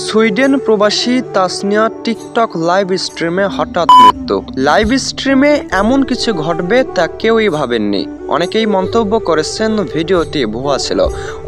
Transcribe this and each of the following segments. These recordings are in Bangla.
সুইডেন প্রবাসী তাসনিয়া টিকটক লাইভ স্ট্রিমে হঠাৎ মৃত্যু। লাইভ স্ট্রিমে এমন কিছু ঘটবে তা কেউই ভাবেননি। অনেকেই মন্তব্য করেছেন ভিডিওটি ভুয়া ছিল,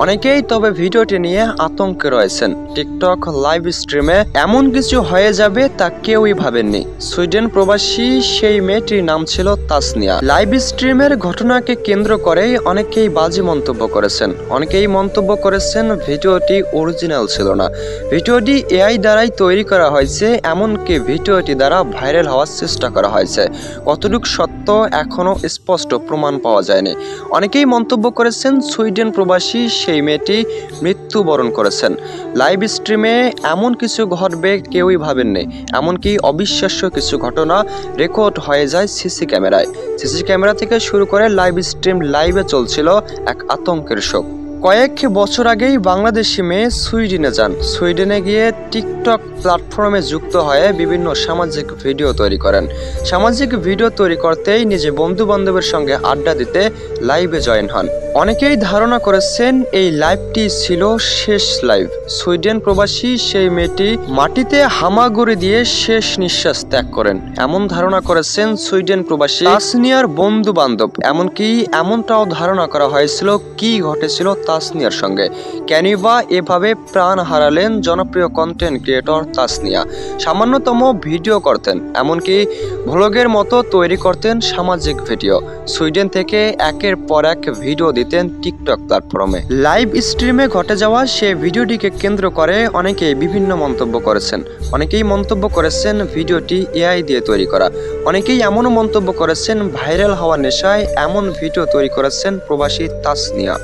অনেকেই তবে ভিডিওটি নিয়ে আতঙ্কে রয়েছেন। টিকটক লাইভ স্ট্রিমে এমন কিছু হয়ে যাবে তা কেউই ভাবেননি। সুইডেন প্রবাসী সেই মেয়েটির নাম ছিল তাসনিয়া। লাইভ স্ট্রিমের ঘটনাকে কেন্দ্র করে অনেকেই বাজে মন্তব্য করেছেন। অনেকেই মন্তব্য করেছেন ভিডিওটি অরিজিনাল ছিল না, ভিডিওটি এআই দ্বারাই তৈরি করা হয়েছে, এমনকি ভিডিওটি দ্বারা ভাইরাল হওয়ার চেষ্টা করা হয়েছে। কতটুকু সত্য এখনো স্পষ্ট প্রমাণ পাওয়া যায়নি। অনেকেই মন্তব্য করেছেন সুইডেন প্রবাসী সেই মেয়েটি মৃত্যুবরণ করেছেন। লাইভ স্ট্রিমে এমন কিছু ঘটবে কেউই ভাবেননি। এমনকি অবিশ্বাস্য কিছু ঘটনা রেকর্ড হয়ে যায় সিসি ক্যামেরায়। সিসি ক্যামেরা থেকে শুরু করে লাইভ স্ট্রিম লাইভে চলছিল এক আতঙ্কের শোক। কয়েক বছর আগেই বাংলাদেশি মেয়ে সুইডেনে যান। সুইডেনে গিয়ে টিকটক প্ল্যাটফর্মে যুক্ত হয়ে বিভিন্ন সামাজিক ভিডিও তৈরি করেন। সামাজিক ভিডিও তৈরি করতেই নিজে বন্ধু বান্ধবের সঙ্গে আড্ডা দিতে লাইভে জয়েন হন। অনেকেই ধারণা করেছেন এই লাইভটি ছিল শেষ লাইভ। সুইডেন প্রবাসী সেই মেয়েটি মাটিতে হামাগুড়ি দিয়ে শেষ নিঃশ্বাস ত্যাগ করেন এমন ধারণা করেছেন সুইডেন প্রবাসী তাসনিয়ার বন্ধু বান্ধব। এমনকি এমনটাও ধারণা করা হয়েছিল কি ঘটেছিল তাসনিয়ার সঙ্গে। কেনই বা এভাবে প্রাণ হারালেন জনপ্রিয় কন্টেন্ট ক্রিয়েটর তাসনিয়া। সামান্যতম ভিডিও করতেন, এমনকি ভ্লগের মতো তৈরি করতেন সামাজিক ভিডিও। সুইডেন থেকে একের পর এক ভিডিও দিতেন টিকটক প্ল্যাটফর্মে। লাইভ স্ট্রিমে ঘটে যাওয়া সে ভিডিওটিকে কেন্দ্র করে অনেকেই বিভিন্ন মন্তব্য করেছেন। অনেকেই মন্তব্য করেছেন ভিডিওটি এআই দিয়ে তৈরি করা। অনেকেই এমনও মন্তব্য করেছেন ভাইরাল হওয়ার নেশায় এমন ভিডিও তৈরি করেছেন প্রবাসী তাসনিয়া।